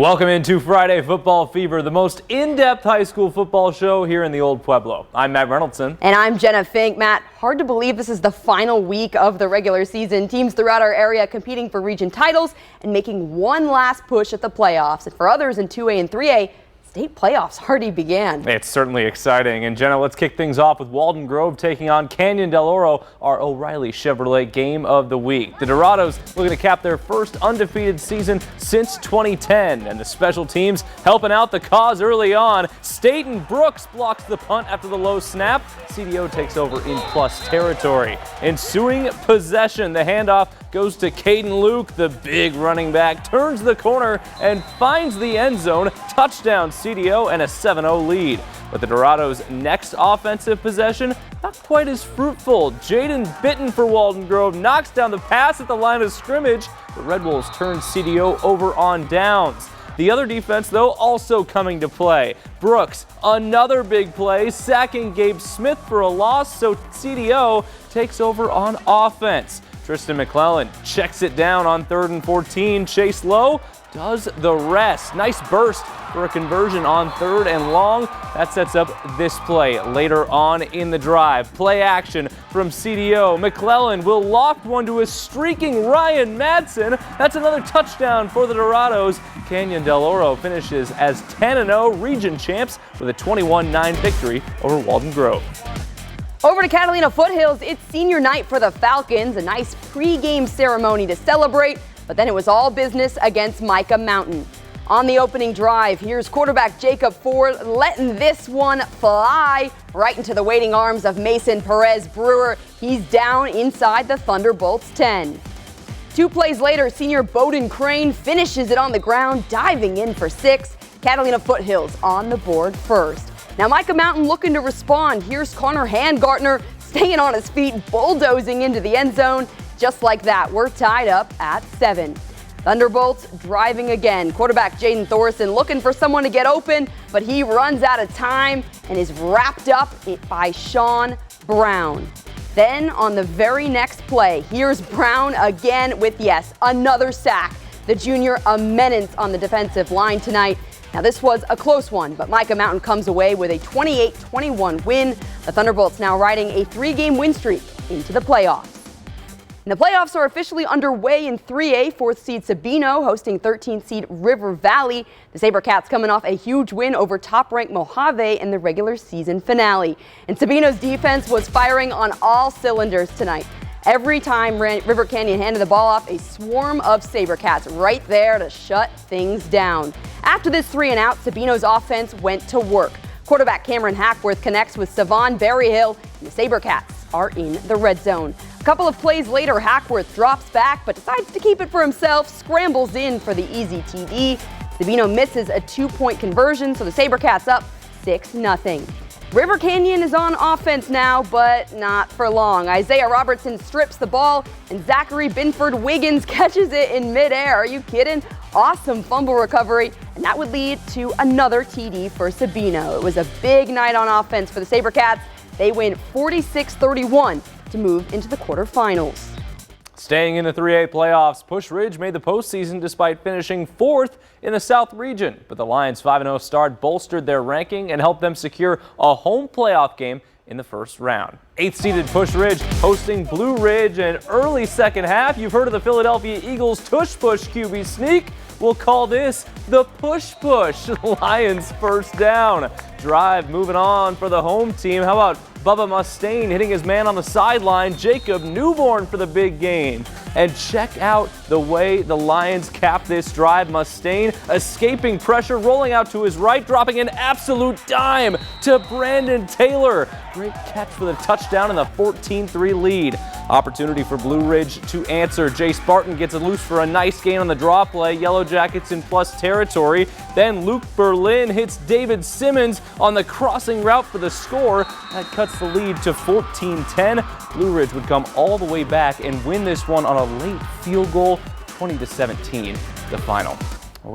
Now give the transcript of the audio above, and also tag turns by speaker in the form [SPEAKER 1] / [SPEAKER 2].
[SPEAKER 1] Welcome into Friday Football Fever, the most in-depth high school football show here in the Old Pueblo. I'm Matt Reynoldson.
[SPEAKER 2] And I'm Jenna Fink. Matt, hard to believe this is the final week of the regular season. Teams throughout our area competing for region titles and making one last push at the playoffs. And for others in 2A and 3A, state playoffs already began.
[SPEAKER 1] It's certainly exciting. And Jenna, let's kick things off with Walden Grove taking on Canyon Del Oro, our O'Reilly Chevrolet game of the week. The Dorados looking to cap their first undefeated season since 2010. And the special teams helping out the cause early on. Staten Brooks blocks the punt after the low snap. CDO takes over in plus territory. Ensuing possession, the handoff goes to Caden Luke. The big running back turns the corner and finds the end zone. Touchdown CDO and a 7-0 lead. But the Dorados' next offensive possession, not quite as fruitful. Jaden Bitten for Walden Grove knocks down the pass at the line of scrimmage. The Red Wolves turn CDO over on downs. The other defense, though, also coming to play. Brooks, another big play, sacking Gabe Smith for a loss, so CDO takes over on offense. Tristan McClellan checks it down on 3rd and 14. Chase Lowe does the rest. Nice burst for a conversion on 3rd and long. That sets up this play later on in the drive. Play action from CDO. McClellan will loft one to a streaking Ryan Madsen. That's another touchdown for the Dorados. Canyon Del Oro finishes as 10-0 region champs with a 21-9 victory over Walden Grove.
[SPEAKER 2] Over to Catalina Foothills, it's senior night for the Falcons. A nice pre-game ceremony to celebrate, but then it was all business against Micah Mountain. On the opening drive, here's quarterback Jacob Ford letting this one fly right into the waiting arms of Mason Perez Brewer. He's down inside the Thunderbolts 10. 2 plays later, senior Bowden Crane finishes it on the ground, diving in for 6. Catalina Foothills on the board first. Now Micah Mountain looking to respond. Here's Connor Handgartner staying on his feet, bulldozing into the end zone. Just like that, we're tied up at 7. Thunderbolts driving again. Quarterback Jaden Thorson looking for someone to get open, but he runs out of time and is wrapped up by Sean Brown. Then on the very next play, here's Brown again with, yes, another sack. The junior a menace on the defensive line tonight. Now this was a close one, but Micah Mountain comes away with a 28-21 win. The Thunderbolts now riding a 3-game win streak into the playoffs. And the playoffs are officially underway in 3A. 4th seed Sabino hosting 13th seed River Valley. The SaberCats coming off a huge win over top-ranked Mojave in the regular season finale. And Sabino's defense was firing on all cylinders tonight. Every time River Canyon handed the ball off, a swarm of SaberCats right there to shut things down. After this 3-and-out, Sabino's offense went to work. Quarterback Cameron Hackworth connects with Savon Berryhill, and the SaberCats are in the red zone. A couple of plays later, Hackworth drops back, but decides to keep it for himself, scrambles in for the easy TD. Sabino misses a 2-point conversion, so the SaberCats up 6-0. River Canyon is on offense now, but not for long. Isaiah Robertson strips the ball, and Zachary Binford Wiggins catches it in midair. Are you kidding? Awesome fumble recovery, and that would lead to another TD for Sabino. It was a big night on offense for the SaberCats. They win 46-31 to move into the quarterfinals.
[SPEAKER 1] Staying in the 3A playoffs, Push Ridge made the postseason despite finishing 4th in the South region. But the Lions' 5-0 start bolstered their ranking and helped them secure a home playoff game in the first round. 8th-seeded Push Ridge hosting Blue Ridge, an early second half. You've heard of the Philadelphia Eagles tush push QB sneak. We'll call this the push push. Lions first down. Drive moving on for the home team. How about Bubba Mustaine hitting his man on the sideline? Jacob Newborn for the big gain. And check out the way the Lions cap this drive. Mustaine escaping pressure, rolling out to his right, dropping an absolute dime to Brandon Taylor. Great catch for the touchdown and the 14-3 lead. Opportunity for Blue Ridge to answer. Jay Spartan gets it loose for a nice gain on the draw play. Yellow Jackets in plus territory. Then Luke Berlin hits David Simmons on the crossing route for the score. That cuts the lead to 14-10. Blue Ridge would come all the way back and win this one on a late field goal, 20-17, the final.